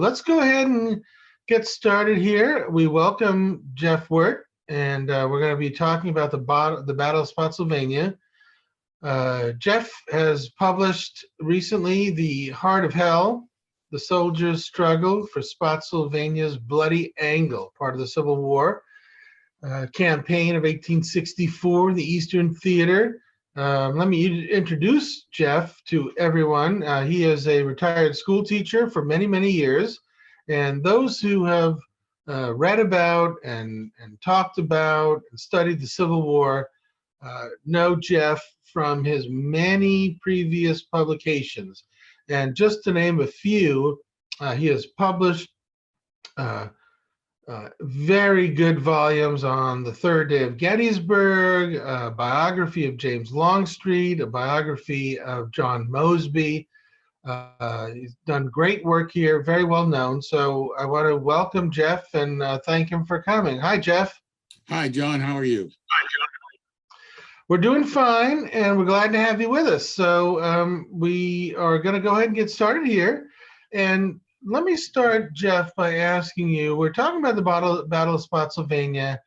Let's go ahead and get started here. We welcome Jeff Wert, and we're going to be talking about the Battle of Spotsylvania. Jeff has published recently The Heart of Hell, The Soldier's Struggle for Spotsylvania's Bloody Angle, part of the Civil War campaign of 1864, the Eastern Theater. Let me introduce Jeff to everyone. He is a retired school teacher for many, many years. And those who have read about and talked about and studied the Civil War know Jeff from his many previous publications. And just to name a few, he has published very good volumes on the Third Day of Gettysburg, a biography of James Longstreet, a biography of John Mosby. He's done great work here, very well known. So I want to welcome Jeff and thank him for coming. Hi, Jeff. Hi, John. How are you? Hi, John. We're doing fine, and we're glad to have you with us. So we are going to go ahead and get started here. And let me start, Jeff, by asking you, we're talking about the Battle of Spotsylvania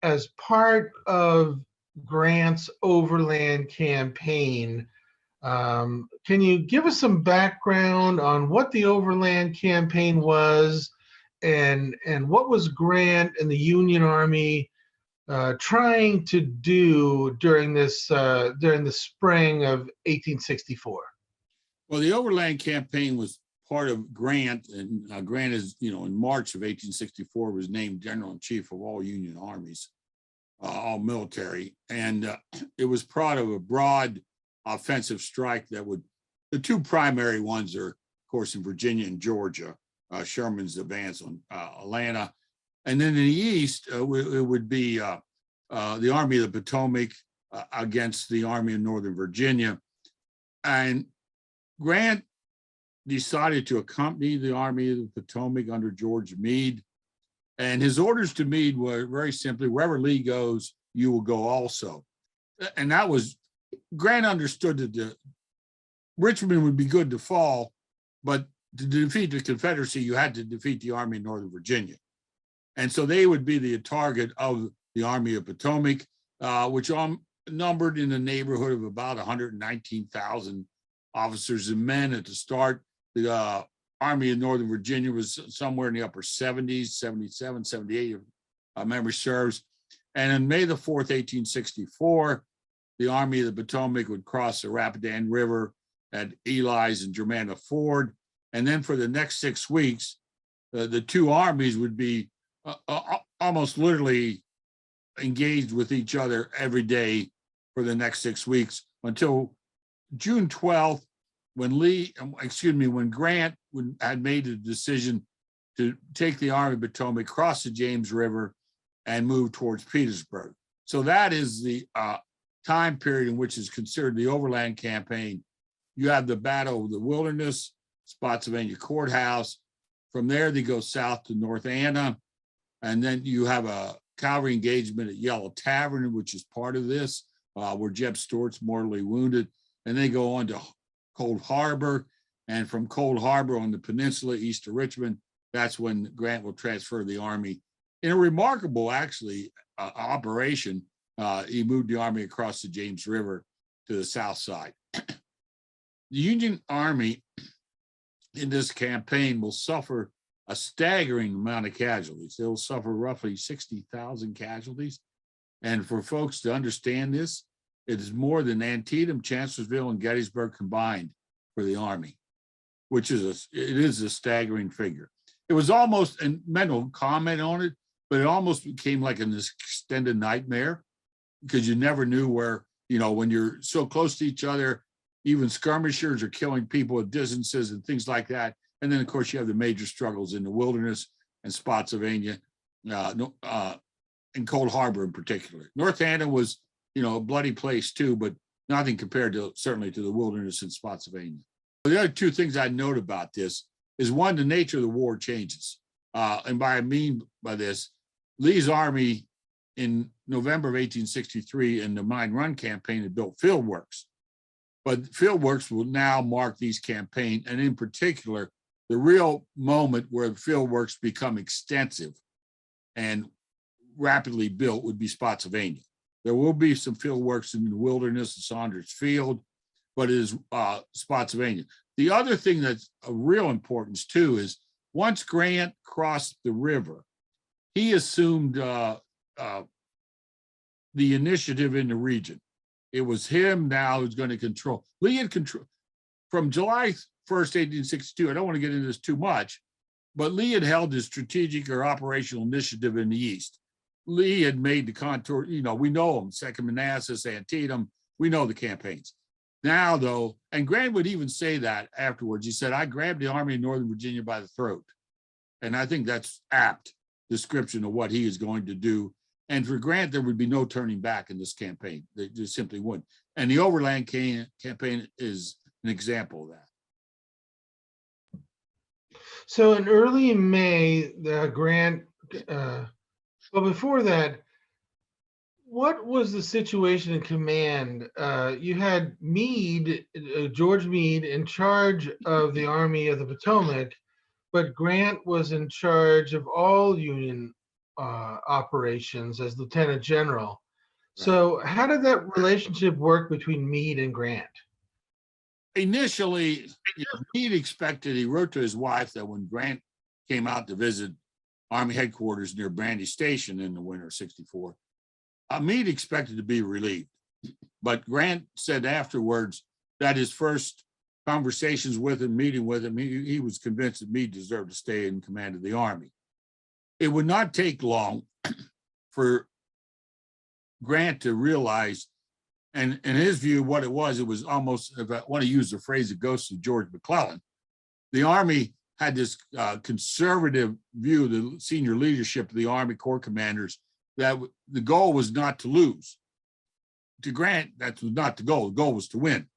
as part of Grant's Overland Campaign. Can you give us some background on what the Overland Campaign was and what was Grant and the Union Army trying to do during the spring of 1864? Well, the Overland Campaign was part of Grant, and Grant is, in March of 1864 was named General-in-Chief of all Union armies, all military, and it was part of a broad offensive strike that the two primary ones are, of course, in Virginia and Georgia, Sherman's advance on Atlanta, and then in the east, it would be the Army of the Potomac against the Army of Northern Virginia, and Grant decided to accompany the Army of the Potomac under George Meade. And his orders to Meade were very simply, wherever Lee goes, you will go also. And that was, Grant understood that Richmond would be good to fall, but to defeat the Confederacy, you had to defeat the Army of Northern Virginia. And so they would be the target of the Army of Potomac, which numbered in the neighborhood of about 119,000 officers and men at the start. The Army of Northern Virginia was somewhere in the upper 70s, 77, 78, if memory serves. And on May the 4th, 1864, the Army of the Potomac would cross the Rapidan River at Ely's and Germanna Ford. And then for the next 6 weeks, the two armies would be almost literally engaged with each other every day for the next 6 weeks until June 12th, when Grant had made a decision to take the Army of Potomac, cross the James River, and move towards Petersburg. So that is the time period in which is considered the Overland Campaign. You have the Battle of the Wilderness, Spotsylvania Courthouse. From there, they go south to North Anna, and then you have a cavalry engagement at Yellow Tavern, which is part of this, where Jeb Stuart's mortally wounded, and they go on to Cold Harbor, and from Cold Harbor on the peninsula east of Richmond, that's when Grant will transfer the army. In a remarkable, actually, operation, he moved the army across the James River to the south side. The Union Army in this campaign will suffer a staggering amount of casualties. They'll suffer roughly 60,000 casualties. And for folks to understand this, it is more than Antietam, Chancellorsville, and Gettysburg combined for the Army, which is it is a staggering figure. It was almost, and men will comment on it, but it almost became like an extended nightmare because you never knew where, when you're so close to each other, even skirmishers are killing people at distances and things like that. And then, of course, you have the major struggles in the wilderness and Spotsylvania, and Cold Harbor in particular. North Anna was, a bloody place too, but nothing compared to certainly to the wilderness in Spotsylvania. The other two things I note about this is one, the nature of the war changes. And by I mean by this, Lee's army in November of 1863 in the Mine Run campaign had built fieldworks. But fieldworks will now mark these campaigns, and in particular, the real moment where the fieldworks become extensive and rapidly built would be Spotsylvania. There will be some fieldworks in the wilderness of Saunders Field, but it is Spotsylvania. The other thing that's of real importance too is once Grant crossed the river, he assumed the initiative in the region. It was him now who's going to control. Lee had control from July 1st, 1862. I don't want to get into this too much, but Lee had held his strategic or operational initiative in the East. Lee had made the contour, we know them, Second Manassas, Antietam, we know the campaigns. Now, though, and Grant would even say that afterwards, he said, I grabbed the Army of Northern Virginia by the throat. And I think that's apt description of what he is going to do. And for Grant, there would be no turning back in this campaign. They just simply wouldn't. And the Overland Campaign is an example of that. So in early May, Grant, well, before that, what was the situation in command? You had Meade, George Meade, in charge of the Army of the Potomac, but Grant was in charge of all Union operations as Lieutenant General. Right. So how did that relationship work between Meade and Grant? Initially, Meade expected, he wrote to his wife that when Grant came out to visit Army headquarters near Brandy Station in the winter of '64, Meade expected to be relieved. But Grant said afterwards that his first conversations with him, meeting with him, he was convinced that Meade deserved to stay in command of the Army. It would not take long for Grant to realize, and in his view, what it was almost, if I want to use the phrase that goes to George McClellan, the Army had this conservative view, the senior leadership of the Army Corps commanders, that the goal was not to lose. To Grant, that was not the goal. The goal was to win.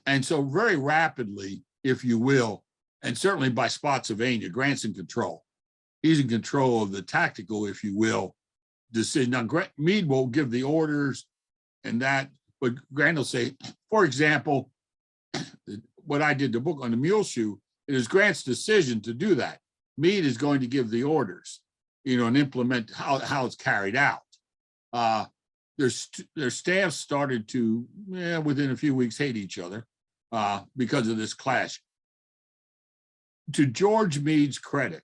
And so very rapidly, if you will, and certainly by Spotsylvania, Grant's in control. He's in control of the tactical, if you will, decision. Now, Meade will give the orders and that, but Grant will say, for example, what I did the book on the Mule Shoe, it is Grant's decision to do that. Meade is going to give the orders, and implement how it's carried out. Their staffs started to, within a few weeks, hate each other because of this clash. To George Meade's credit,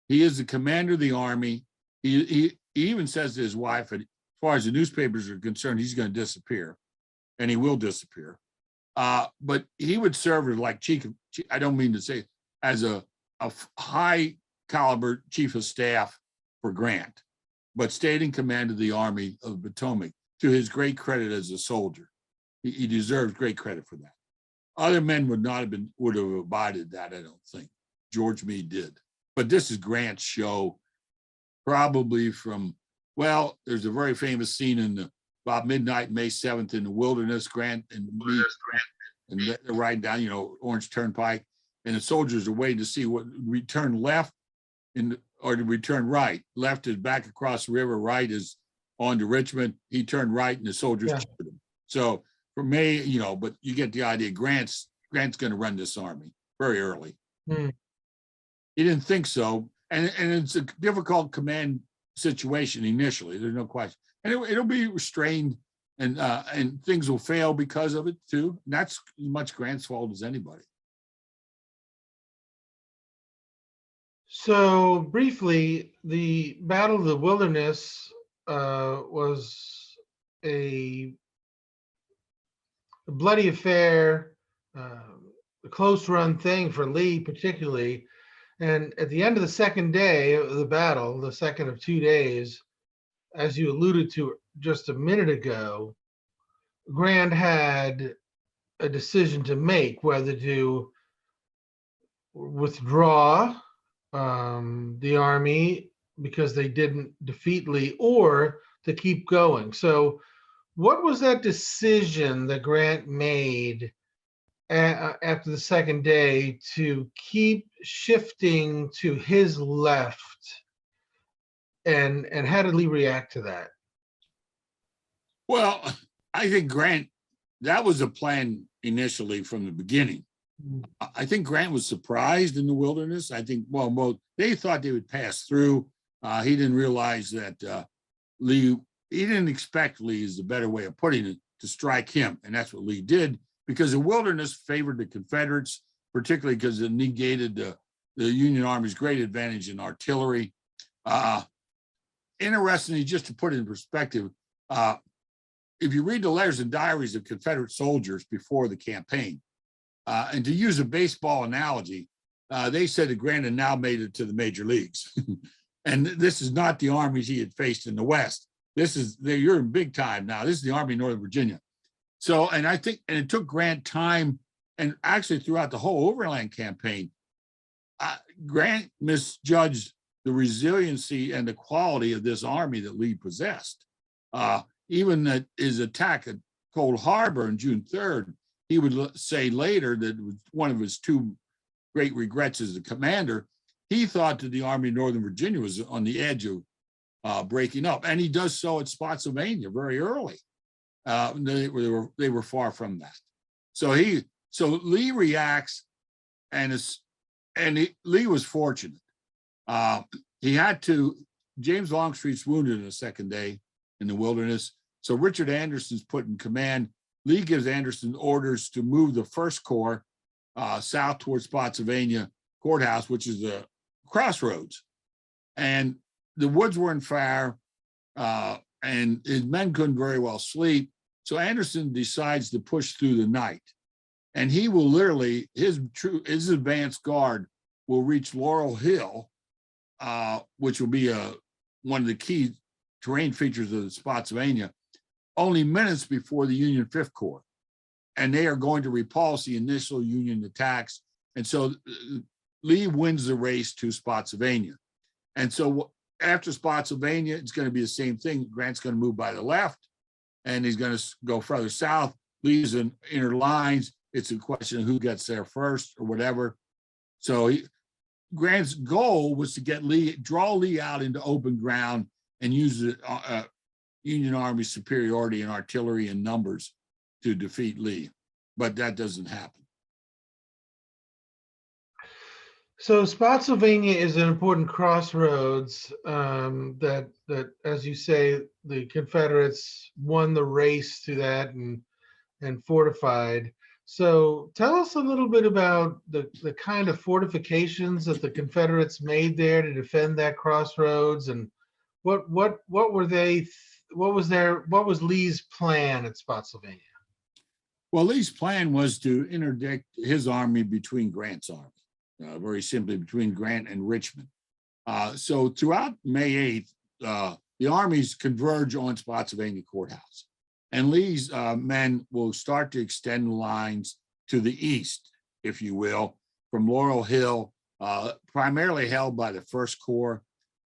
he is the commander of the Army. He even says to his wife, as far as the newspapers are concerned, he's going to disappear, and he will disappear. But he would serve as like chief, I don't mean to say, as a high caliber chief of staff for Grant, but stayed in command of the Army of the Potomac to his great credit as a soldier. He deserves great credit for that. Other men would have abided that, I don't think. George Meade did. But this is Grant's show, probably from, there's a very famous scene in about midnight, May 7th in the wilderness, Grant and Meade, and they're riding down, Orange Turnpike, and the soldiers are waiting to see what return left or to return right. Left is back across the river, right is on to Richmond. He turned right and the soldiers cheered him. So for me, but you get the idea. Grant's going to run this army very early. He didn't think so. And it's a difficult command situation initially. There's no question. And it'll be restrained and things will fail because of it too. And that's as much Grant's fault as anybody. So briefly, the Battle of the Wilderness was a bloody affair, a close run thing for Lee particularly. And at the end of the second day of the battle, the second of 2 days, as you alluded to just a minute ago, Grant had a decision to make, whether to withdraw the army because they didn't defeat Lee, or to keep going. So what was that decision that Grant made after the second day to keep shifting to his left, and how did Lee react to that? Well, I think Grant, that was a plan initially from the beginning. I think Grant was surprised in the wilderness. I think, well, they thought they would pass through. He didn't realize that Lee, he didn't expect Lee, is the better way of putting it, to strike him. And that's what Lee did, because the wilderness favored the Confederates, particularly because it negated the Union Army's great advantage in artillery. Interestingly, just to put it in perspective, if you read the letters and diaries of Confederate soldiers before the campaign, and to use a baseball analogy, they said that Grant had now made it to the major leagues. And this is not the armies he had faced in the West. This is, you're in big time now. This is the Army of Northern Virginia. So, and I think, and it took Grant time, and actually throughout the whole Overland Campaign, Grant misjudged the resiliency and the quality of this army that Lee possessed. Even at his attack at Cold Harbor on June 3rd, he would say later that it was one of his two great regrets as a commander. He thought that the Army of Northern Virginia was on the edge of breaking up, and he does so at Spotsylvania very early. They were far from that. So Lee reacts, and Lee was fortunate. He had to, James Longstreet's wounded in the second day in the wilderness. So Richard Anderson's put in command. Lee gives Anderson orders to move the First Corps south towards Spotsylvania Courthouse, which is the crossroads. And the woods were in fire, and his men couldn't very well sleep. So Anderson decides to push through the night. And he will literally, his advanced guard will reach Laurel Hill, which will be one of the key terrain features of the Spotsylvania, only minutes before the Union Fifth Corps. And they are going to repulse the initial Union attacks. And so Lee wins the race to Spotsylvania. And so after Spotsylvania, it's going to be the same thing. Grant's going to move by the left, and he's going to go further south. Lee's in inner lines. It's a question of who gets there first or whatever. So Grant's goal was to get draw Lee out into open ground and use the Union Army's superiority in artillery and numbers to defeat Lee. But that doesn't happen. So Spotsylvania is an important crossroads that, as you say, the Confederates won the race to that and fortified. So tell us a little bit about the kind of fortifications that the Confederates made there to defend that crossroads, and what was Lee's plan at Spotsylvania? Well, Lee's plan was to interdict his army between Grant's army. Very simply, between Grant and Richmond. So throughout May 8th, the armies converge on Spotsylvania Courthouse. And Lee's men will start to extend the lines to the east, if you will, from Laurel Hill, primarily held by the First Corps.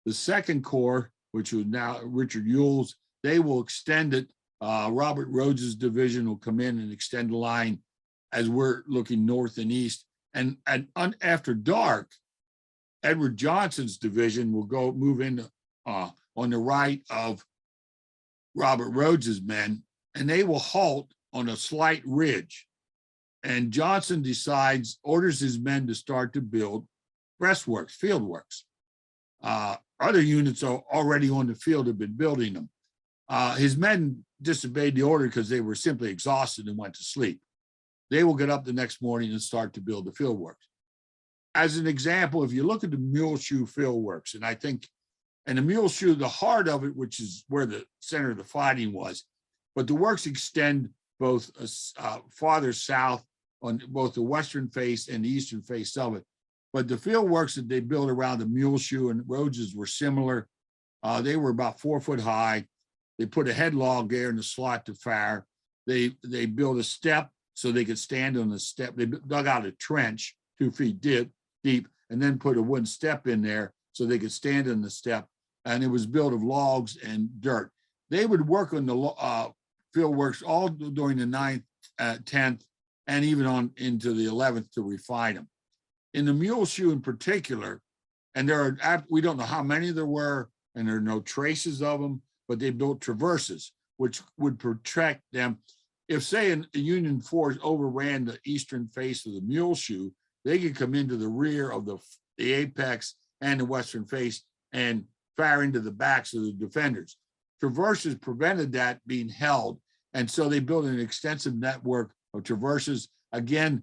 The Second Corps, which was now Richard Ewell's, they will extend it. Robert Rhodes's division will come in and extend the line as we're looking north and east. And after dark, Edward Johnson's division will move in on the right of Robert Rhodes's men, and they will halt on a slight ridge. And Johnson orders his men to start to build breastworks, fieldworks. Other units are already on the field have been building them. His men disobeyed the order because they were simply exhausted and went to sleep. They will get up the next morning and start to build the fieldworks. As an example, if you look at the Mule Shoe fieldworks, and the Mule Shoe, the heart of it, which is where the center of the fighting was, but the works extend both farther south on both the western face and the eastern face of it. But the fieldworks that they built around the Mule Shoe and Rhodes's were similar. They were about 4 foot high. They put a headlog there in the slot to fire. They built a step so they could stand on the step. They dug out a trench 2 feet deep, and then put a wooden step in there so they could stand on the step. And it was built of logs and dirt. They would work on the fieldworks all during the 9th, 10th, and even on into the 11th to refine them. In the Mule Shoe in particular, and we don't know how many there were, and there are no traces of them, but they built traverses, which would protect them. if say a Union force overran the eastern face of the Mule Shoe, they could come into the rear of the apex and the western face and fire into the backs of the defenders. Traverses prevented that being held, and so they built an extensive network of traverses. Again,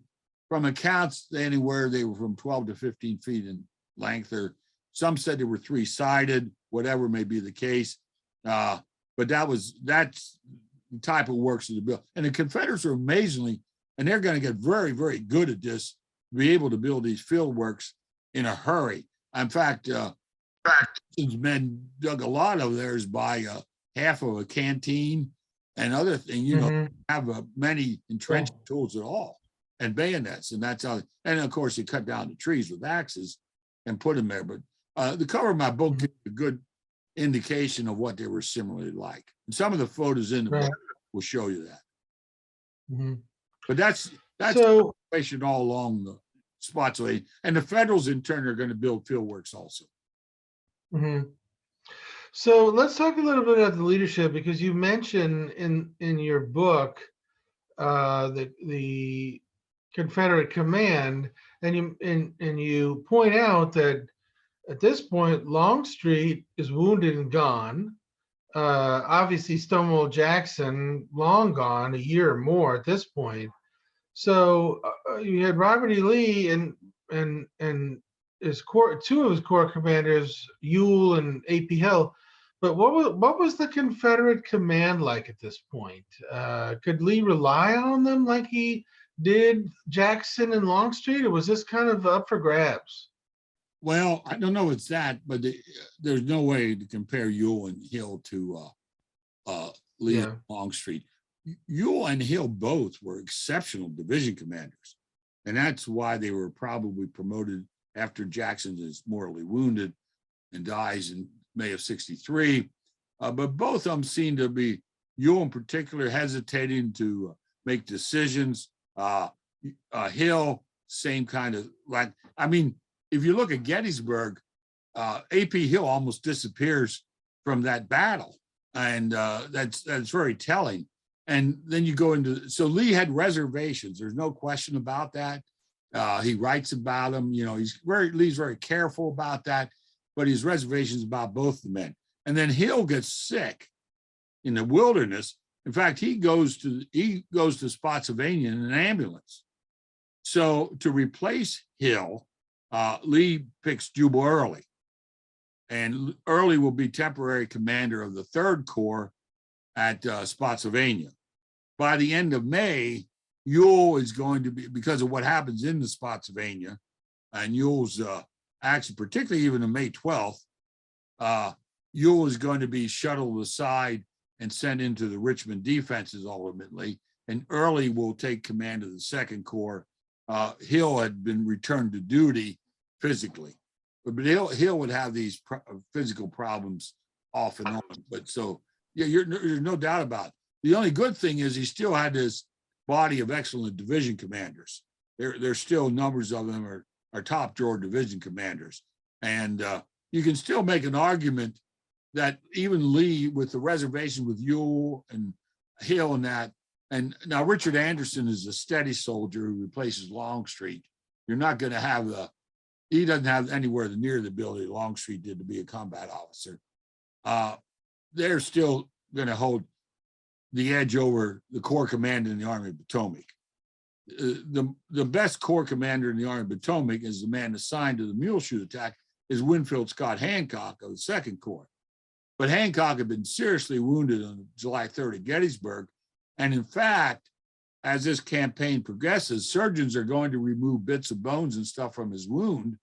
from accounts, anywhere they were from 12 to 15 feet in length, or some said they were three-sided, whatever may be the case. But that's the type of works that they built. And the Confederates are amazingly, and they're going to get very, very good at this, be able to build these field works in a hurry. In fact, men dug a lot of theirs by half of a canteen and other thing, have many entrenching tools at all, and bayonets, and that's how. And of course, they cut down the trees with axes and put them there. But the cover of my book gives a good indication of what they were similarly like. And some of the photos in the book will show you that. But that's so all along the Spotsylvania, and the Federals in turn are going to build fieldworks also. So let's talk a little bit about the leadership, because you mention in your book the Confederate command, and you point out that at this point Longstreet is wounded and gone. Obviously Stonewall Jackson long gone, a year or more at this point. So you had Robert E. Lee and his two of his corps commanders, Ewell and A.P. Hill. But what was the Confederate command like at this point? Could Lee rely on them like he did Jackson and Longstreet, or was this kind of up for grabs? Well, I don't know if it's that, but there's no way to compare Ewell and Hill to Lee and Longstreet. Ewell and Hill both were exceptional division commanders, and that's why they were probably promoted after Jackson is mortally wounded and dies in May of '63. But both of them seem to be, Ewell in particular, hesitating to make decisions. Hill, same kind of, like, I mean, if you look at Gettysburg, A.P. Hill almost disappears from that battle, and that's very telling. And then you go into, so Lee had reservations. There's no question about that. He writes about them. Lee's very careful about that, but his reservations about both the men. And then Hill gets sick in the wilderness. In fact, he goes to Spotsylvania in an ambulance. So to replace Hill, Lee picks Jubal Early, and Early will be temporary commander of the 3rd Corps at Spotsylvania. By the end of May, Ewell is going to be, because of what happens in the Spotsylvania, and Ewell's action, particularly even on May 12th, Ewell is going to be shuttled aside and sent into the Richmond defenses ultimately, and Early will take command of the 2nd Corps. Hill had been returned to duty physically, but Hill would have these physical problems off and on. But so, yeah, there's no doubt about it. The only good thing is he still had this body of excellent division commanders. There's still numbers of them are top drawer division commanders. And you can still make an argument that even Lee, with the reservation with Ewell and Hill and that, and now Richard Anderson is a steady soldier who replaces Longstreet. You're not going to have he doesn't have anywhere near the ability Longstreet did to be a combat officer. They're still going to hold the edge over the Corps commander in the Army of Potomac. The best Corps commander in the Army of Potomac is the man assigned to the Mule Shoe attack, is Winfield Scott Hancock of the 2nd Corps. But Hancock had been seriously wounded on July 3rd at Gettysburg. And in fact, as this campaign progresses, surgeons are going to remove bits of bones and stuff from his wound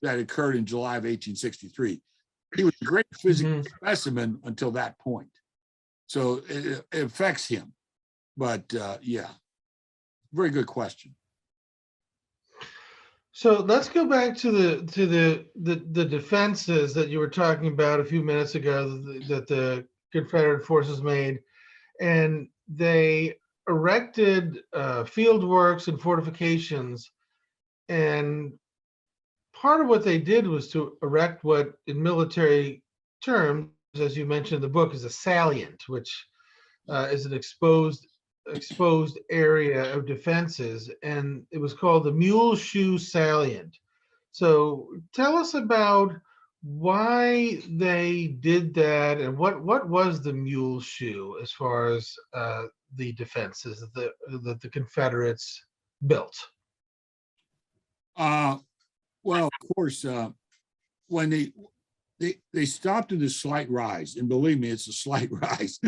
that occurred in July of 1863. He was a great physical specimen until that point. So it affects him. But yeah, very good question. So let's go back to the defenses that you were talking about a few minutes ago that the Confederate forces made, and they erected fieldworks and fortifications. And part of what they did was to erect what, in military terms, as you mentioned in the book, is a salient, which is an exposed exposed area of defenses, and it was called the Mule Shoe salient. So tell us about why they did that, and what was the Mule Shoe as far as the defenses that the Confederates built. Well, of course, when they stopped at a slight rise, and believe me, it's a slight rise.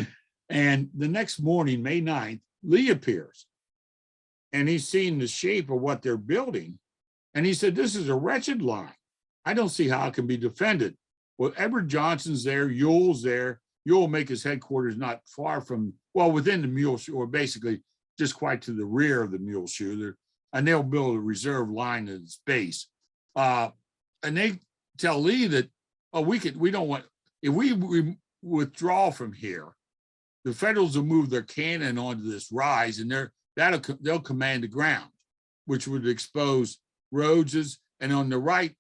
And the next morning, May 9th, Lee appears, and he's seen the shape of what they're building, and he said, "This is a wretched line. I don't see how it can be defended." Well, Edward Johnson's there, Ewell's there. Ewell will make his headquarters not far from, well, within the Mule Shoe, or basically just quite to the rear of the Mule Shoe there, and they'll build a reserve line at its base. And they tell Lee that, oh, we don't want, if we withdraw from here, the Federals will move their cannon onto this rise, and they'll command the ground, which would expose Rhodes's. And on the right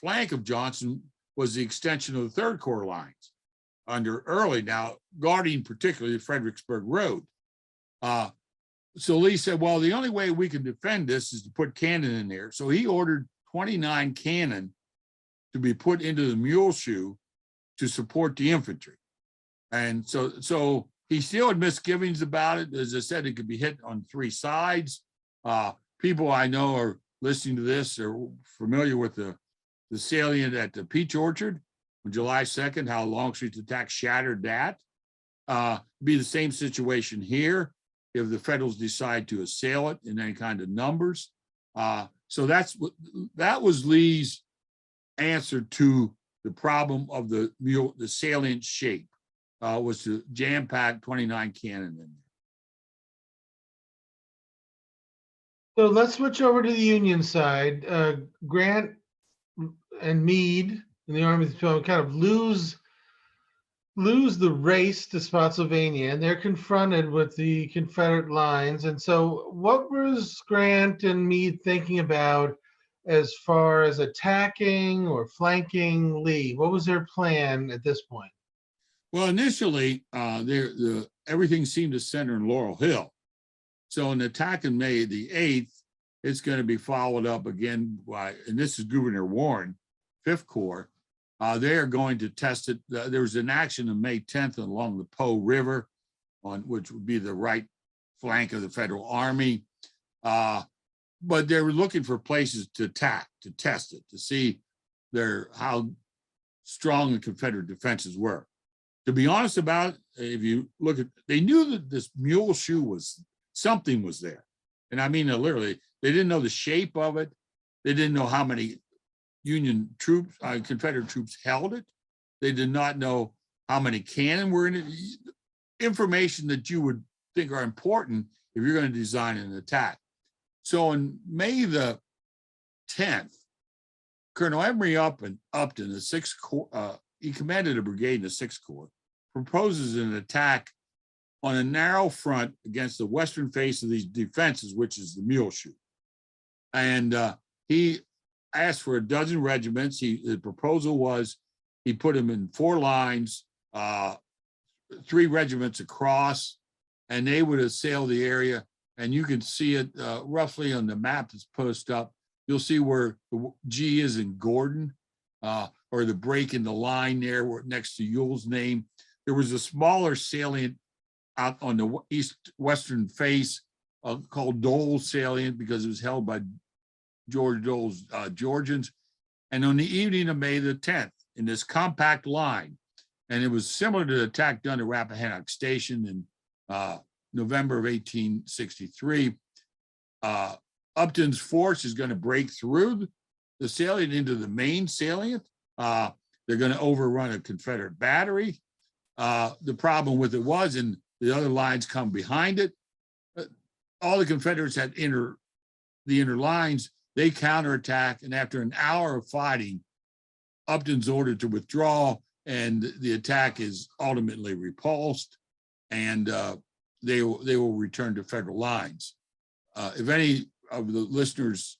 flank of Johnson was the extension of the Third Corps lines under Early, now guarding particularly the Fredericksburg Road. So Lee said, well, the only way we can defend this is to put cannon in there. So he ordered 29 cannon to be put into the Mule Shoe to support the infantry. And so he still had misgivings about it. As I said, it could be hit on three sides. People I know are listening to this are familiar with the salient at the Peach Orchard on July 2nd, how Longstreet's attack shattered that. Be the same situation here if the Federals decide to assail it in any kind of numbers. So that was Lee's answer to the problem of the salient shape, was to jam-pack 29 cannon in there. So let's switch over to the Union side. Grant and Meade in the Army kind of lose the race to Spotsylvania, and they're confronted with the Confederate lines. And so what was Grant and Meade thinking about as far as attacking or flanking Lee? What was their plan at this point? Well, initially, everything seemed to center in Laurel Hill. So an attack on May the 8th, it's going to be followed up again by, and this is Gouverneur Warren, 5th Corps. They are going to test it. There was an action on May 10th along the Po River, which would be the right flank of the Federal Army. But they were looking for places to attack, to test it, to see how strong the Confederate defenses were. To be honest about it, if you look at, they knew that this Mule Shoe something was there. And I mean, literally, they didn't know the shape of it. They didn't know how many Union troops, Confederate troops held it. They did not know how many cannon were in it. Information that you would think are important if you're going to design an attack. So on May the 10th, Colonel Emory Upton, the 6th Corps, he commanded a brigade in the 6th Corps, proposes an attack on a narrow front against the western face of these defenses, which is the Mule Shoe. And he asked for a dozen regiments. The proposal was he put them in 4 lines, 3 regiments across, and they would assail the area. And you can see it roughly on the map that's posted up. You'll see where the G is in Gordon, or the break in the line there next to Ewell's name. There was a smaller salient out on the western face called Dole Salient, because it was held by George Dole's Georgians. And on the evening of May the 10th, in this compact line, and it was similar to the attack done at Rappahannock Station in November of 1863, Upton's force is going to break through the salient into the main salient. They're going to overrun a Confederate battery. The problem with it was, and the other lines come behind it, all the Confederates had the inner lines. They counterattack, and after an hour of fighting, Upton's ordered to withdraw, and the attack is ultimately repulsed, and they will return to Federal lines. If any of the listeners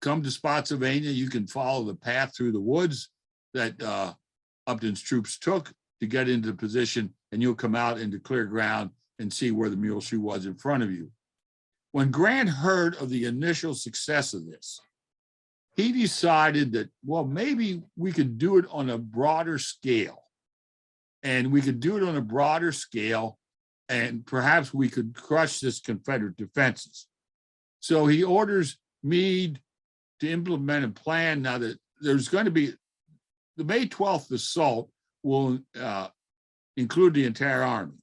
come to Spotsylvania, you can follow the path through the woods that Upton's troops took to get into position, and you'll come out into clear ground and see where the Mule Shoe was in front of you. When Grant heard of the initial success of this, he decided that, well, maybe we could do it on a broader scale. And we could do it on a broader scale, and perhaps we could crush this Confederate defenses. So he orders Meade to implement a plan. Now that there's going to be the May 12th assault will include the entire army.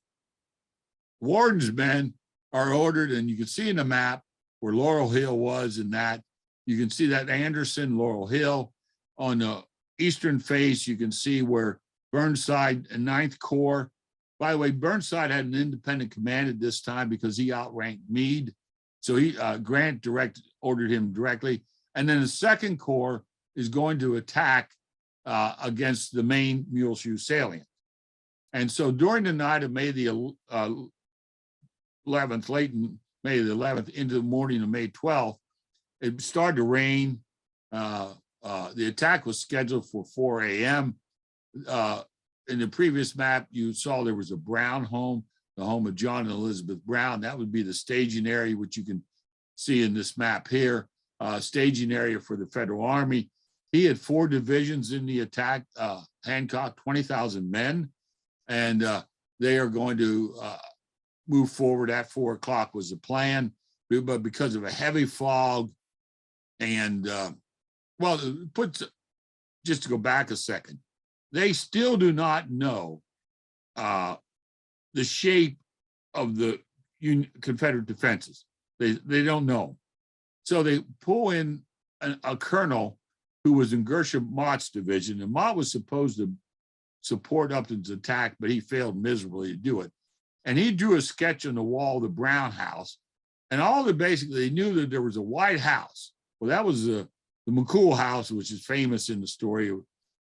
Warden's men are ordered, and you can see in the map where Laurel Hill was, and that you can see that Anderson, Laurel Hill. On the eastern face, you can see where Burnside and 9th Corps. By the way, Burnside had an independent command at this time because he outranked Meade. So Grant ordered him directly. And then the 2nd Corps is going to attack against the main Mule Shoe salient. And so during the night of May the 11th, late in May the 11th, into the morning of May 12th, it started to rain. The attack was scheduled for 4 a.m. In the previous map, you saw there was a Brown home, the home of John and Elizabeth Brown. That would be the staging area, which you can see in this map here, staging area for the Federal Army. He had 4 divisions in the attack, Hancock, 20,000 men, and they are going to move forward at 4 o'clock was the plan, but because of a heavy fog and, just to go back a second, they still do not know the shape of the Confederate defenses. They don't know. So they pull in a colonel who was in Gershom Mott's division, and Mott was supposed to support Upton's attack, but he failed miserably to do it. And he drew a sketch on the wall of the Brown house, and all that basically they knew that there was a White House. Well, that was the McCool house, which is famous in the story of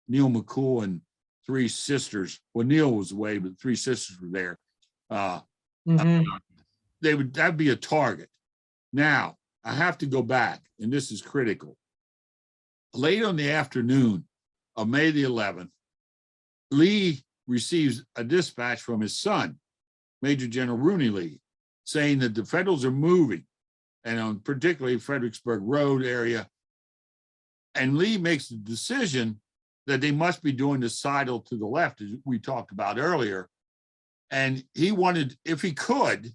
Neil McCool and 3 sisters. Well, Neil was away, but 3 sisters were there. That'd be a target. Now, I have to go back, and this is critical. Late on the afternoon of May the 11th, Lee receives a dispatch from his son, Major General Rooney Lee, saying that the Federals are moving, and on particularly Fredericksburg Road area. And Lee makes the decision that they must be doing the sidle to the left, as we talked about earlier. And he wanted, if he could,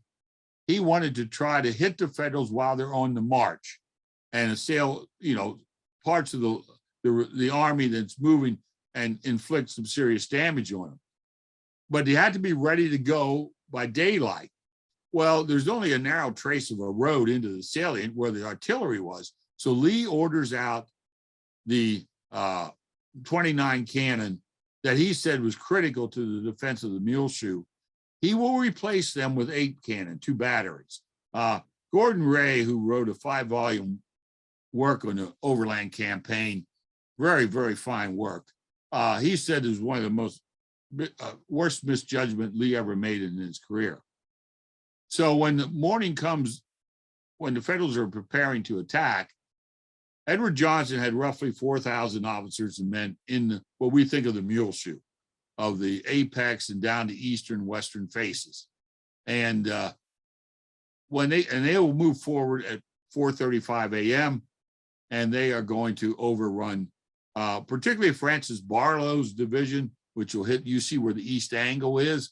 he wanted to try to hit the Federals while they're on the march and assail, parts of the army that's moving and inflict some serious damage on them. But they had to be ready to go by daylight. Well, there's only a narrow trace of a road into the salient where the artillery was. So Lee orders out the 29 cannon that he said was critical to the defense of the Mule Shoe. He will replace them with 8 cannon, 2 batteries. Gordon Ray, who wrote a 5-volume work on the Overland Campaign, very, very fine work. He said it was one of the most worst misjudgment Lee ever made in his career. So when the morning comes, when the Federals are preparing to attack, Edward Johnson had roughly 4,000 officers and men in what we think of the Mule Shoe, of the apex and down to eastern, western faces. And they will move forward at 4:35 a.m. and they are going to overrun, particularly Francis Barlow's division, which will hit, you see where the east angle is.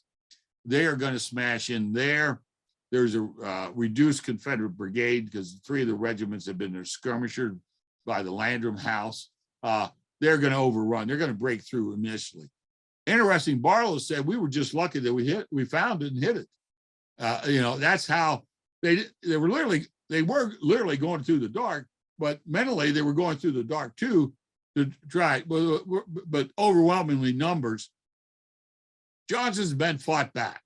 They are going to smash in there. There's a reduced Confederate brigade because 3 of the regiments have been skirmished by the Landrum House. They're going to overrun. They're going to break through initially. Interesting, Barlow said, we were just lucky that we found it and hit it. That's how they were literally going through the dark, but mentally they were going through the dark too to try, but overwhelmingly numbers. Johnson's men fought back.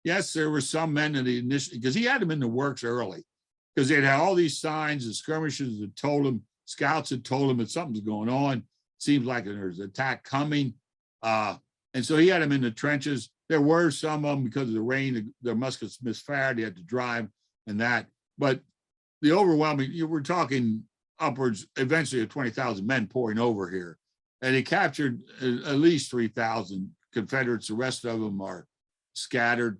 Yes, there were some men in the initial, because he had them in the works early, because they'd had all these signs and skirmishes that told him, scouts had told him that something's going on. Seems like there's an attack coming. And so he had them in the trenches. There were some of them, because of the rain, their muskets misfired. They had to drive and that. But the overwhelming, we're talking upwards, eventually of 20,000 men pouring over here. And they captured at least 3,000 Confederates. The rest of them are scattered.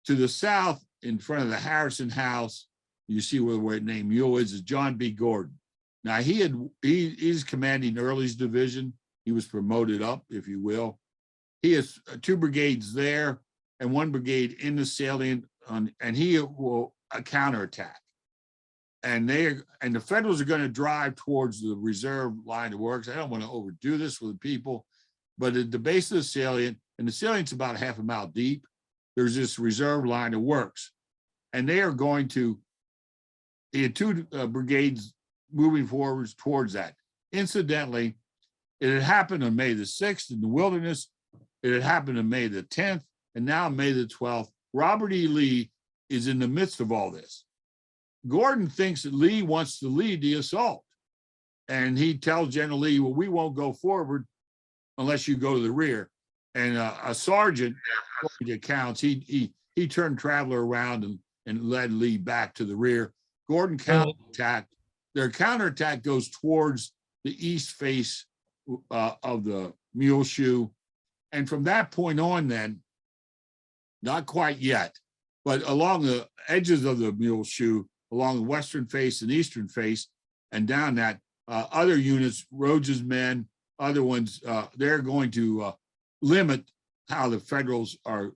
To the south, in front of the Harrison House, you see where the name Mule is John B. Gordon. Now he's commanding Early's division. He was promoted up, if you will. He has 2 brigades there and 1 brigade in the salient, and he will counterattack. And the Federals are going to drive towards the reserve line of works. I don't want to overdo this with people, but at the base of the salient, and the salient's about half a mile deep, there's this reserve line of works. And they are going to, he had 2 brigades moving forwards towards that. Incidentally, it had happened on May the 6th in the Wilderness. It had happened on May the 10th, and now May the 12th. Robert E. Lee is in the midst of all this. Gordon thinks that Lee wants to lead the assault. And he tells General Lee, well, we won't go forward unless you go to the rear. And a sergeant, according to accounts, he turned Traveler around and led Lee back to the rear. Gordon counterattacked. Their counterattack goes towards the east face of the Mule Shoe. And from that point on then, not quite yet, but along the edges of the Mule Shoe, along the western face and eastern face, and down that, other units, Rhodes's men, other ones, they're going to limit how the Federals are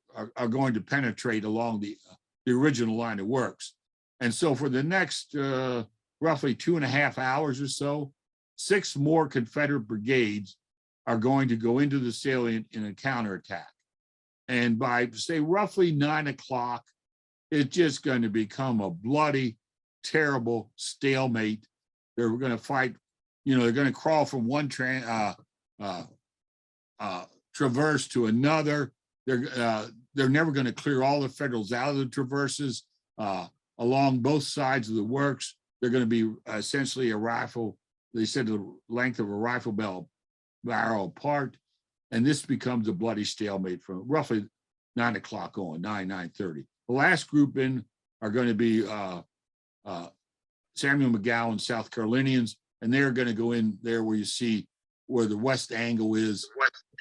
going to penetrate along the original line of works. And so for the next roughly 2.5 hours or so, 6 more Confederate brigades are going to go into the salient in a counterattack. And by, say, roughly 9 o'clock, it's just going to become a bloody, terrible stalemate. They're going to fight, they're going to crawl from one traverse to another. They're never going to clear all the Federals out of the traverses along both sides of the works. They're going to be essentially a rifle. They said the length of a rifle barrel apart. And this becomes a bloody stalemate from roughly 9 o'clock on, 9:30. The last group in are going to be Samuel McGowan, South Carolinians, and they're going to go in there where you see where the west angle is.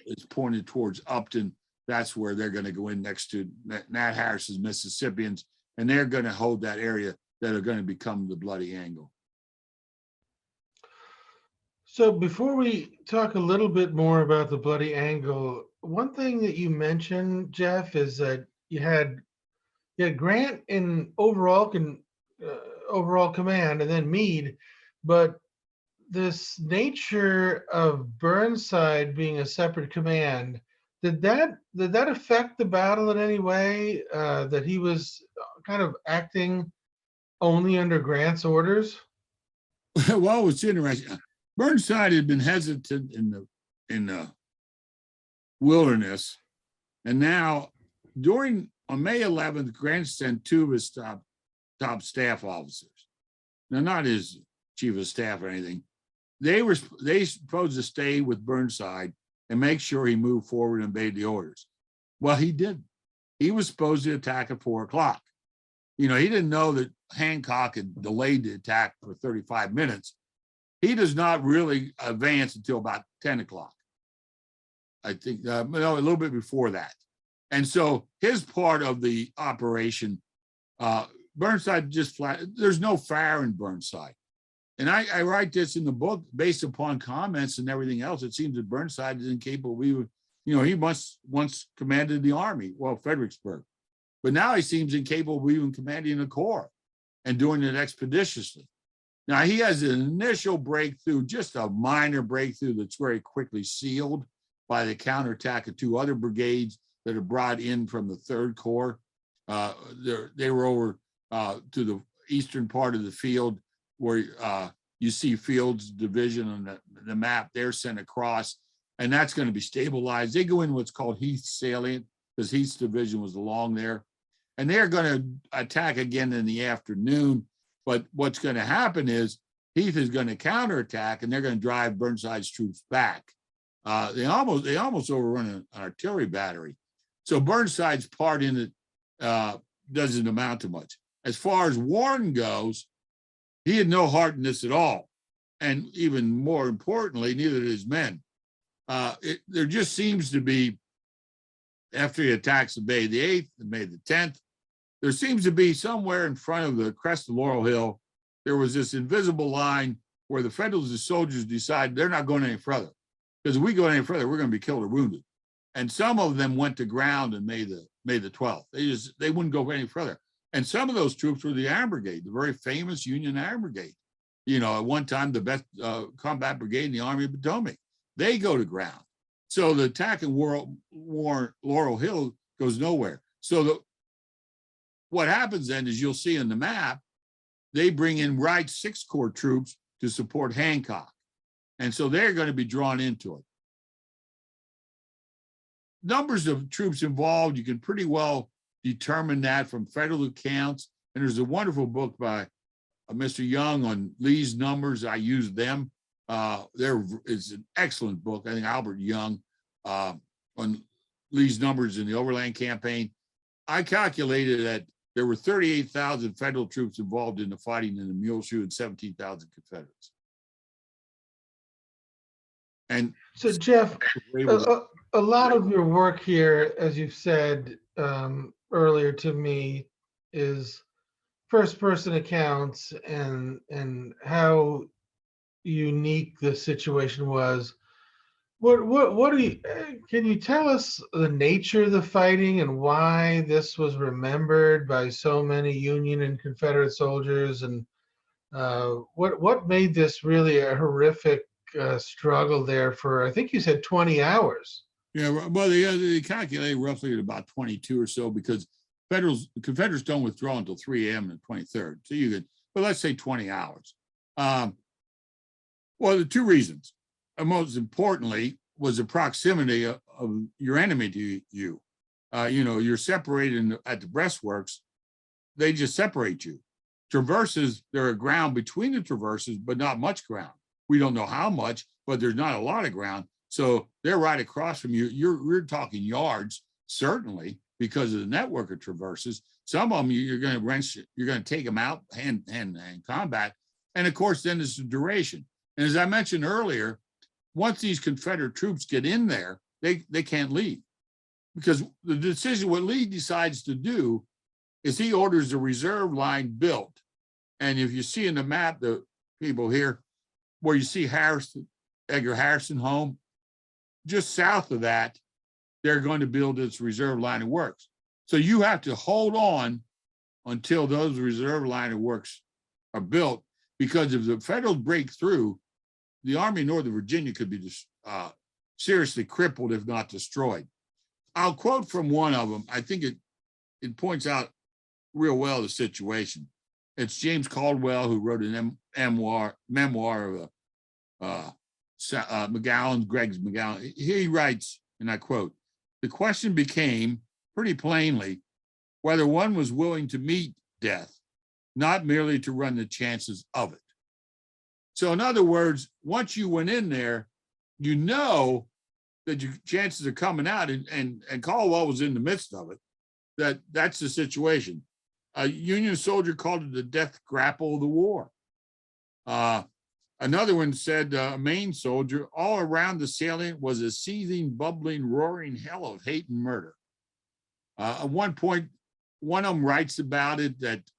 It's pointed towards Upton. That's where they're going to go in next to Nat Harris's Mississippians, and they're going to hold that area that are going to become the bloody angle. So before we talk a little bit more about the bloody angle, one thing that you mentioned, Jeff, is that you had Grant in overall command, and then Meade, but this nature of Burnside being a separate command, did that affect the battle in any way? That he was kind of acting only under Grant's orders? Well, it's interesting. Burnside had been hesitant in the Wilderness, and now on May 11th, Grant sent 2 of his top staff officers. Now, not his chief of staff or anything. They supposed to stay with Burnside and make sure he moved forward and obeyed the orders. Well, he didn't. He was supposed to attack at 4 o'clock. He didn't know that Hancock had delayed the attack for 35 minutes. He does not really advance until about 10 o'clock. I think, a little bit before that. And so his part of the operation, Burnside just there's no fire in Burnside. And I write this in the book based upon comments and everything else. It seems that Burnside is incapable. He once commanded the army, Fredericksburg. But now he seems incapable of even commanding a corps and doing it expeditiously. Now, he has an initial breakthrough, just a minor breakthrough that's very quickly sealed by the counterattack of 2 other brigades that are brought in from the 3rd Corps. They were over to the eastern part of the field where you see Field's division on the map. They're sent across, and that's going to be stabilized. They go in what's called Heath's salient, because Heath's division was along there. And they're going to attack again in the afternoon. But what's going to happen is Heath is going to counterattack, and they're going to drive Burnside's troops back. They almost overrun an artillery battery. So Burnside's part in it doesn't amount to much. As far as Warren goes, he had no heart in this at all. And even more importantly, neither did his men. There just seems to be, after he attacks the May the 8th, the May the 10th, there seems to be somewhere in front of the crest of Laurel Hill, there was this invisible line where the Federals and soldiers decided they're not going any further. Because if we go any further, we're going to be killed or wounded. And some of them went to ground in May the 12th. They wouldn't go any further. And some of those troops were the Iron Brigade, the very famous Union Iron Brigade. You know, at one time, the best combat brigade in the Army of Potomac. They go to ground. So the attack in Laurel Hill goes nowhere. So what happens then is you'll see in the map, they bring in Wright's 6th Corps troops to support Hancock. And so they're going to be drawn into it. Numbers of troops involved, you can pretty well determine that from federal accounts. And there's a wonderful book by Mr. Young on Lee's numbers. I use them. It's an excellent book. I think Albert Young on Lee's numbers in the Overland Campaign. I calculated that there were 38,000 federal troops involved in the fighting in the Mule Shoe and 17,000 Confederates. And so, Jeff, a lot of your work here, as you've said earlier to me, is first-person accounts and how unique the situation was. What do you, can you tell us the nature of the fighting and why this was remembered by so many Union and Confederate soldiers, and what made this really a horrific struggle there for, I think you said 20 hours? Yeah, well, they calculate roughly at about 22 or so, because Confederates don't withdraw until 3 a.m. on the 23rd. So you could, but let's say 20 hours. Well, the two reasons. Most importantly was the proximity of your enemy to you. You know, you're separated at the breastworks. They just separate you. Traverses, there are ground between the traverses, but not much ground. We don't know how much, but there's not a lot of ground. So they're right across from you. We're talking yards, certainly, because of the network of traverses. Some of them you're going to wrench, you're going to take them out hand combat. And of course, then there's the duration. And as I mentioned earlier, once these Confederate troops get in there, they can't leave. Because the decision, what Lee decides to do is he orders a reserve line built. And if you see in the map, the people here, where you see Edgar Harrison home, just south of that, they're going to build this reserve line of works. So you have to hold on until those reserve line of works are built, because if the Federals break through, the Army of Northern Virginia could be seriously crippled, if not destroyed. I'll quote from one of them. I think it points out real well the situation. It's James Caldwell, who wrote a memoir of Greg's McGowan. He writes, and I quote, "The question became pretty plainly whether one was willing to meet death, not merely to run the chances of it." So in other words, once you went in there, you know that your chances are coming out, and Caldwell was in the midst of it. That's the situation. A Union soldier called it the death grapple of the war. Another one said, a Maine soldier, all around the salient was a seething, bubbling, roaring hell of hate and murder. At one point, one of them writes about it that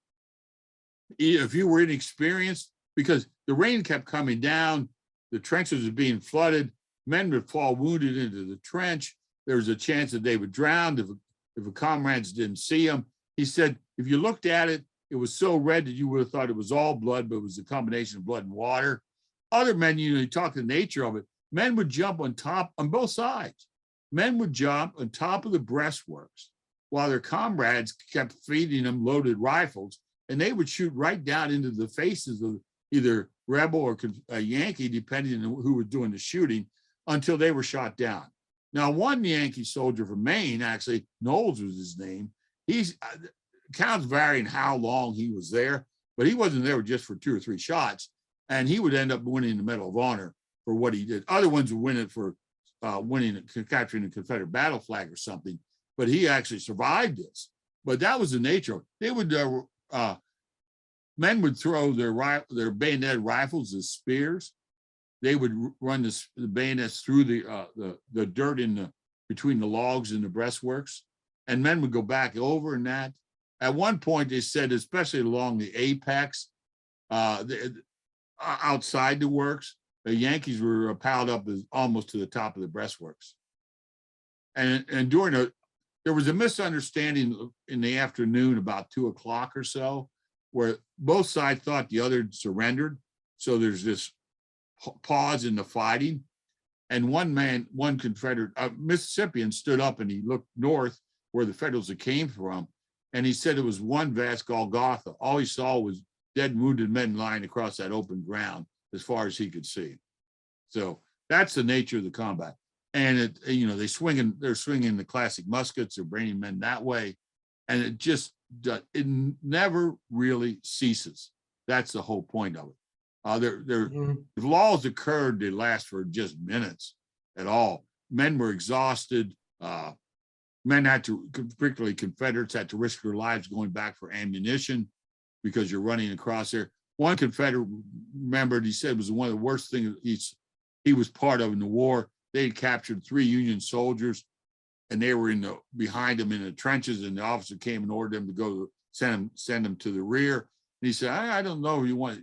if you were inexperienced, because the rain kept coming down, the trenches were being flooded, men would fall wounded into the trench. There was a chance that they would drown if the comrades didn't see them. He said, if you looked at it, it was so red that you would have thought it was all blood, but it was a combination of blood and water. Other men, you talk the nature of it, men would jump on both sides. Men would jump on top of the breastworks while their comrades kept feeding them loaded rifles, and they would shoot right down into the faces of either rebel or a Yankee, depending on who was doing the shooting, until they were shot down. Now, one Yankee soldier from Maine, actually, Knowles was his name, accounts varying how long he was there, but he wasn't there just for 2 or 3 shots, and he would end up winning the Medal of Honor for what he did. Other ones would win it for capturing a Confederate battle flag or something, but he actually survived this. But that was the nature of it. They would, men would throw their bayonet rifles as spears. They would run the bayonets through the dirt between the logs and the breastworks, and men would go back over in that. At one point, they said, especially along the apex, outside the works, the Yankees were piled up almost to the top of the breastworks. And there was a misunderstanding in the afternoon about 2 o'clock or so, where both sides thought the other surrendered. So there's this pause in the fighting. And one Confederate Mississippian stood up and he looked north where the Federals came from. And he said it was one vast Golgotha. All he saw was dead and wounded men lying across that open ground as far as he could see. So that's the nature of the combat. And they're swinging the classic muskets, they're bringing men that way. And it never really ceases. That's the whole point of it. If lulls occurred, they last for just minutes at all. Men were exhausted. Men had to, particularly Confederates, had to risk their lives going back for ammunition because you're running across there. One Confederate remembered, he said it was one of the worst things he was part of in the war. They had captured 3 Union soldiers and they were behind them in the trenches, and the officer came and ordered them to go send them to the rear. And he said, I don't know if you want,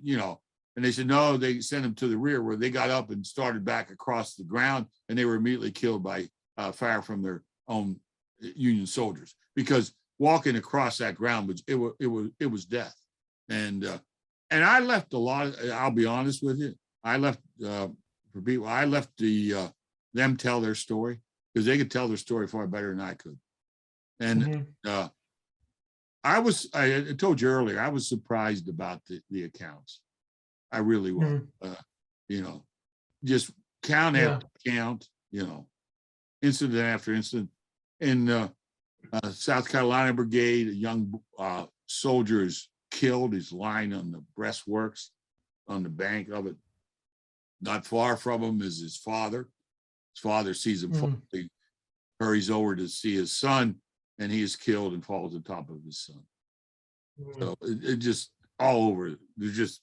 and they said, no, they sent them to the rear, where they got up and started back across the ground, and they were immediately killed by fire from their own Union soldiers, because walking across that ground was death. And I left a lot. I'll be honest with you. I left for people. I left them tell their story, because they could tell their story far better than I could. And I told you earlier, I was surprised about the accounts. I really was. Just count after count. Incident after incident. In South Carolina Brigade, a young soldier is killed. He's lying on the breastworks on the bank of it. Not far from him is his father. His father sees him fall. He hurries over to see his son, and he is killed and falls on top of his son. So it just all over. There's just,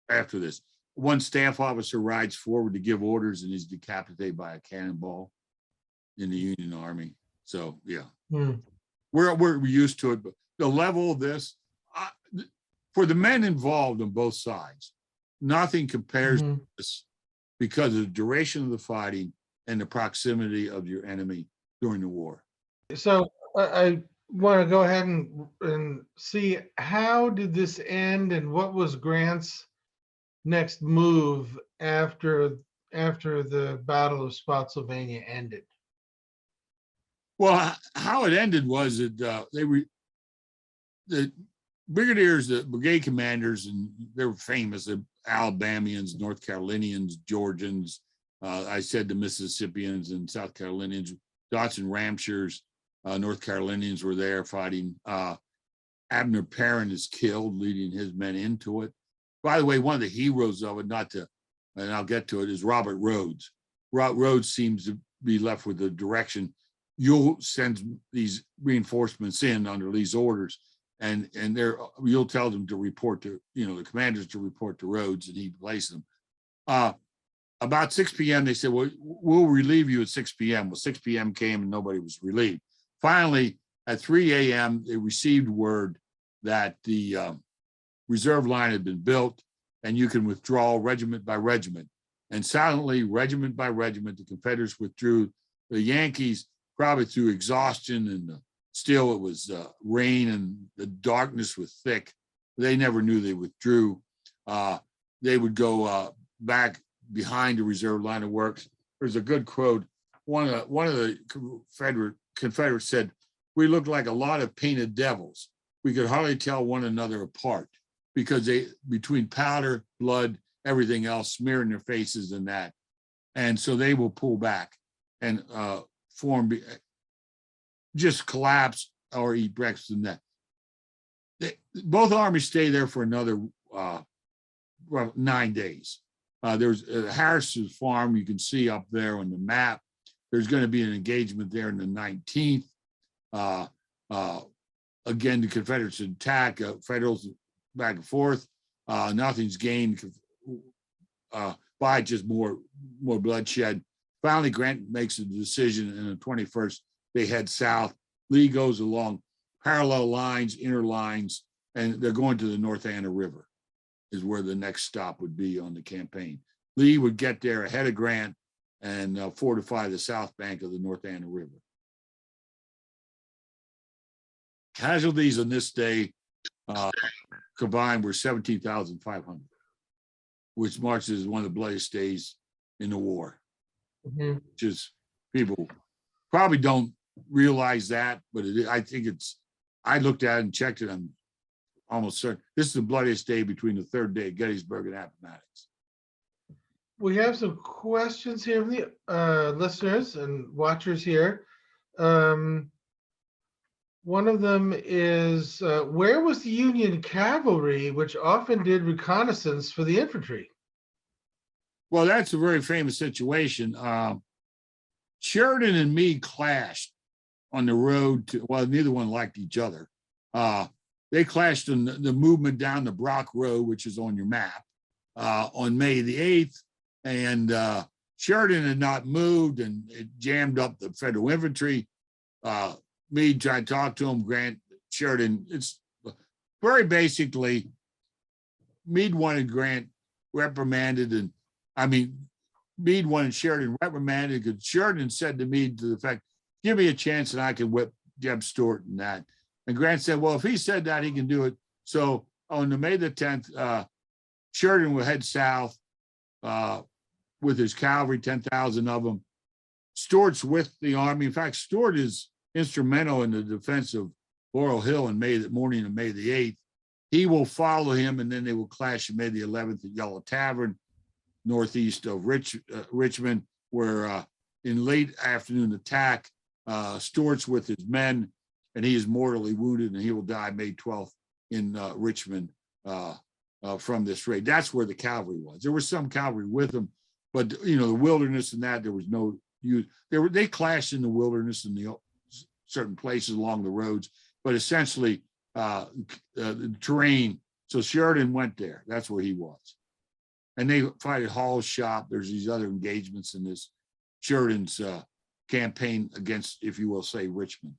after this, one staff officer rides forward to give orders and is decapitated by a cannonball in the Union Army. So we're used to it, but the level of this, for the men involved on both sides, nothing compares to this, because of the duration of the fighting and the proximity of your enemy during the war. So I want to go ahead and see, how did this end, and what was Grant's next move after the Battle of Spotsylvania ended? Well, how it ended was that the brigadiers, the brigade commanders, and they were famous, the Alabamians, North Carolinians, Georgians, I said the Mississippians and South Carolinians, Dotson Ramshires, North Carolinians were there fighting. Abner Perrin is killed, leading his men into it. By the way, one of the heroes of it, and I'll get to it, is Robert Rhodes. Rhodes seems to be left with the direction, you'll send these reinforcements in under Lee's orders, and you'll tell them to report to, the commanders to report to Rhodes, and he places them. About 6 p.m., they said, well, we'll relieve you at 6 p.m. Well, 6 p.m. came and nobody was relieved. Finally, at 3 a.m., they received word that the reserve line had been built and you can withdraw regiment by regiment. And silently, regiment by regiment, the Confederates withdrew. The Yankees, probably through exhaustion, and still it was rain and the darkness was thick, they never knew they withdrew. They would go back behind the reserve line of works. There's a good quote. One of the Confederates said, "We looked like a lot of painted devils. We could hardly tell one another apart, because between powder, blood, everything else smearing their faces and that. And so they will pull back and just collapse or eat breakfast in that." Both armies stay there for another 9 days. There's Harris's farm, you can see up there on the map. There's going to be an engagement there in the 19th. Again, the Confederates attack, Federals back and forth. Nothing's gained by just more bloodshed. Finally, Grant makes a decision, and on the 21st, they head south. Lee goes along parallel lines, inner lines, and they're going to the North Anna River is where the next stop would be on the campaign. Lee would get there ahead of Grant and fortify the south bank of the North Anna River. Casualties on this day combined were 17,500, which marks as one of the bloodiest days in the war. Which is, people probably don't realize that, but I think it's, I looked at it and checked it. I'm almost certain this is the bloodiest day between the third day at Gettysburg and Appomattox. We have some questions here from the listeners and watchers here. One of them is, where was the Union cavalry, which often did reconnaissance for the infantry? Well, that's a very famous situation. Sheridan and Meade clashed on the road to, well, neither one liked each other. They clashed in the movement down the Brock Road, which is on your map, on May the 8th. And Sheridan had not moved and it jammed up the Federal infantry. Meade tried to talk to him. Grant, Sheridan, it's very basically, Meade wanted Grant reprimanded, and I mean, Meade wanted Sheridan reprimanded because Sheridan said to Meade to the effect, give me a chance and I can whip Jeb Stuart and that. And Grant said, well, if he said that, he can do it. So on the May the 10th, Sheridan will head south with his cavalry, 10,000 of them. Stuart's with the army. In fact, Stuart is instrumental in the defense of Laurel Hill in May, the morning of May the 8th. He will follow him, and then they will clash on May the 11th at Yellow Tavern, northeast of Richmond, where in late afternoon attack, Stuart's with his men, and he is mortally wounded, and he will die May 12th in Richmond from this raid. That's where the cavalry was. There was some cavalry with him, but you know, the wilderness and that, there was no use. They clashed in the wilderness and the certain places along the roads, but essentially the terrain. So Sheridan went there. That's where he was. And they fight at Hall's shop. There's these other engagements in this Sheridan's campaign against, if you will say, Richmond.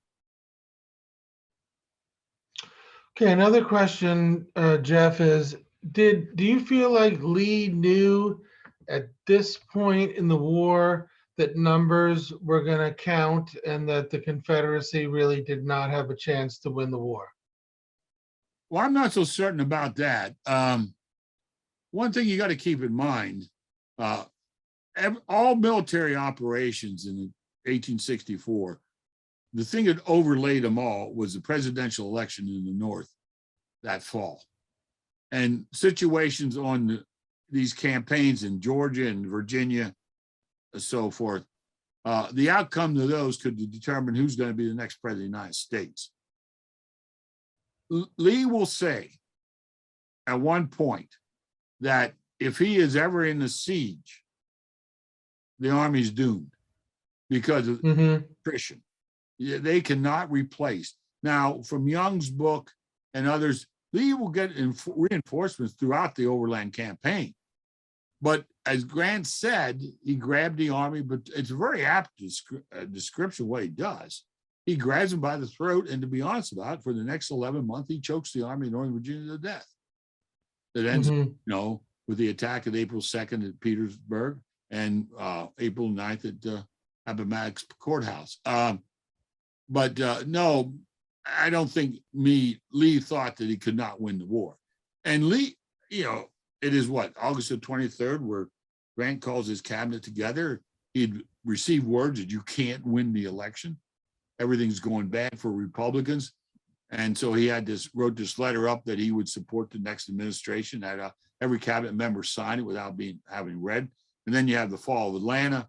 Okay, another question, Jeff, is do you feel like Lee knew at this point in the war that numbers were going to count and that the Confederacy really did not have a chance to win the war? Well, I'm not so certain about that. One thing you got to keep in mind, all military operations in 1864, the thing that overlaid them all was the presidential election in the North that fall. And situations on these campaigns in Georgia and Virginia, and so forth, the outcome of those could determine who's going to be the next president of the United States. Lee will say at one point that if he is ever in a siege, the army's doomed because of attrition. They cannot replace. Now, from Young's book and others, Lee will get reinforcements throughout the Overland Campaign. But as Grant said, he grabbed the army, but it's a very apt description of what he does. He grabs them by the throat, and to be honest about it, for the next 11 months, he chokes the army of Northern Virginia to death. That ends, you know, with the attack of April 2nd at Petersburg and April 9th at Appomattox Courthouse. But no, I don't think Lee thought that he could not win the war. And Lee, you know, it is what, August the 23rd, where Grant calls his cabinet together. He'd received words that you can't win the election. Everything's going bad for Republicans. And so he had wrote this letter up that he would support the next administration, had every cabinet member sign it without having read. And then you have the fall of Atlanta.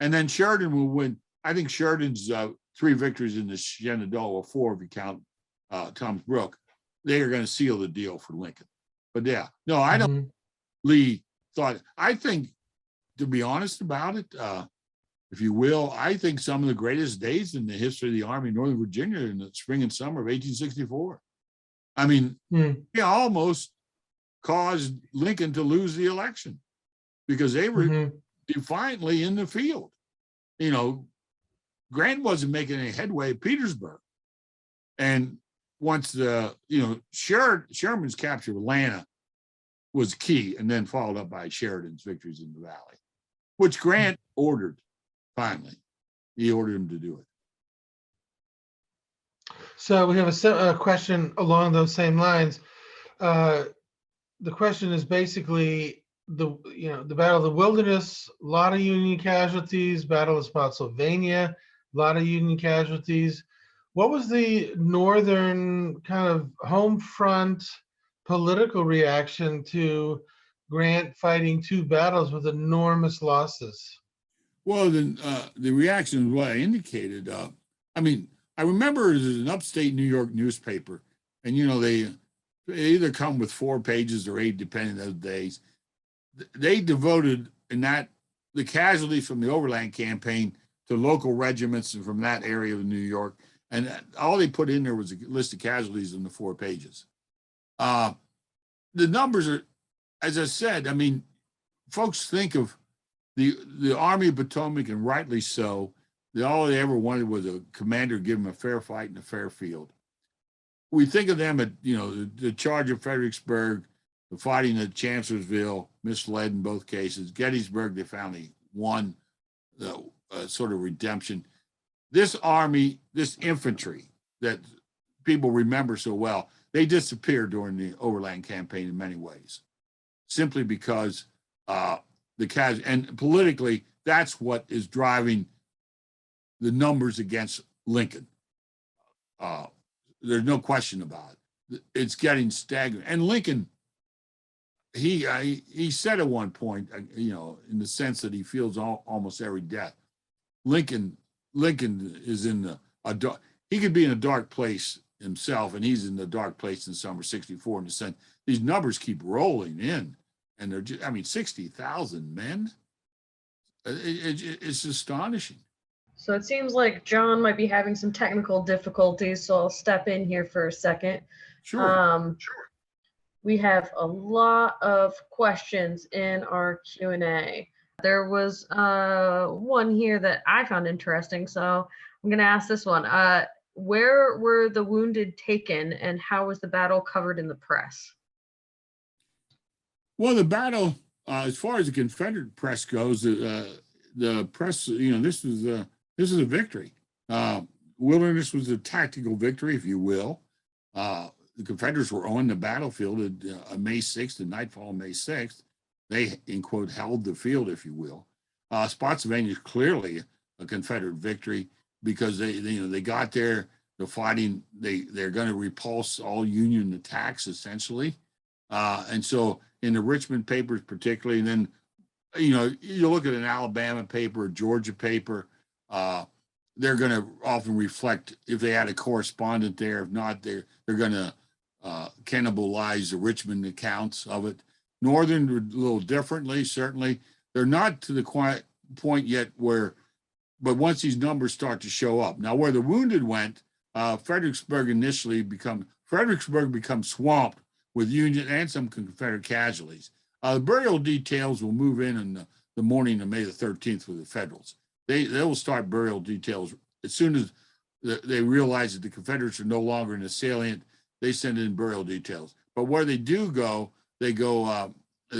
And then Sheridan will win. I think Sheridan's 3 victories in the Shenandoah, 4 if you count Tom's Brook, they are going to seal the deal for Lincoln. But yeah, no, I don't. Lee thought, I think, to be honest about it, if you will, I think some of the greatest days in the history of the Army in Northern Virginia in the spring and summer of 1864. I mean, he almost caused Lincoln to lose the election because they were defiantly in the field. You know, Grant wasn't making any headway at Petersburg. And once the, Sherman's capture of Atlanta was key, and then followed up by Sheridan's victories in the Valley, which Grant ordered. Finally, he ordered him to do it. So we have a question along those same lines. The question is basically the Battle of the Wilderness, a lot of Union casualties. Battle of Spotsylvania, a lot of Union casualties. What was the northern kind of home front political reaction to Grant fighting two battles with enormous losses? Well, the reaction is what I indicated. I remember there's an upstate New York newspaper, and they either come with 4 pages or 8, depending on those days. They devoted the casualties from the Overland Campaign to local regiments and from that area of New York, and all they put in there was a list of casualties in the 4 pages. The numbers are, as I said, folks think of the Army of Potomac, and rightly so. All they ever wanted was a commander to give them a fair fight and a fair field. We think of them at, the charge of Fredericksburg, the fighting at Chancellorsville, misled in both cases. Gettysburg, they finally won the sort of redemption. This army, this infantry that people remember so well, they disappeared during the Overland Campaign in many ways, simply because and politically, that's what is driving the numbers against Lincoln. There's no question about it. It's getting staggering. And Lincoln, he said at one point, in the sense that he feels almost every death. Lincoln is in he could be in a dark place himself, and he's in the dark place in summer '64 in the sense these numbers keep rolling in, and they're just, 60,000 men. It's astonishing. So it seems like John might be having some technical difficulties, so I'll step in here for a second. Sure. We have a lot of questions in our Q&A. There was one here that I found interesting, so I'm going to ask this one. Where were the wounded taken, and how was the battle covered in the press? Well, the battle, as far as the Confederate press goes, the press, this is a victory. Wilderness was a tactical victory, if you will. The Confederates were on the battlefield at May 6th, and nightfall May 6th. They, in quote, held the field, if you will. Spotsylvania is clearly a Confederate victory because they got there, the fighting, they're going to repulse all Union attacks, essentially. And so in the Richmond papers particularly, and then, you look at an Alabama paper, a Georgia paper, they're going to often reflect if they had a correspondent there. If not, they're going to cannibalize the Richmond accounts of it. Northern, a little differently, certainly. They're not to the point yet but once these numbers start to show up. Now, where the wounded went, Fredericksburg becomes swamped with Union and some Confederate casualties. The burial details will move in the morning of May the 13th with the Federals. They will start burial details as soon as they realize that the Confederates are no longer in the salient. They send in burial details. But where they do go, the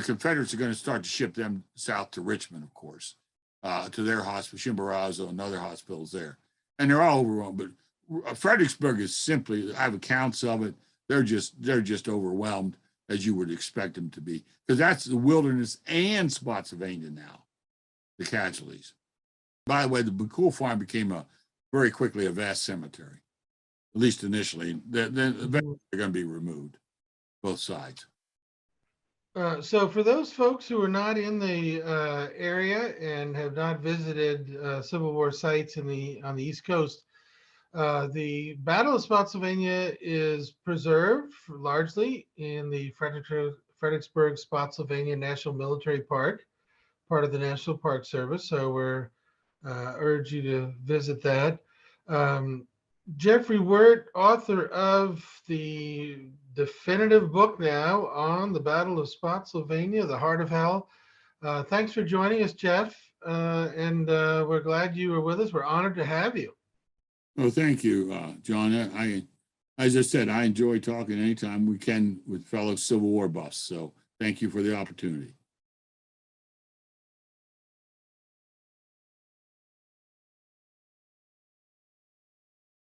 Confederates are going to start to ship them south to Richmond, of course, to their hospital, Chimborazo and other hospitals there. And they're all overrun. But Fredericksburg is simply, I have accounts of it, they're just overwhelmed, as you would expect them to be, because that's the Wilderness and Spotsylvania now, the casualties. By the way, the McCool Farm became very quickly a vast cemetery, at least initially. Then eventually they're going to be removed, both sides. So for those folks who are not in the area and have not visited Civil War sites on the East Coast, the Battle of Spotsylvania is preserved largely in the Fredericksburg Spotsylvania National Military Park, part of the National Park Service. So we're urge you to visit that. Jeffry Wert, author of the definitive book now on the Battle of Spotsylvania, the Heart of Hell. Thanks for joining us, Jeff, and we're glad you were with us. We're honored to have you. Oh, thank you, John. I as I said, I enjoy talking anytime we can with fellow Civil War buffs. So thank you for the opportunity.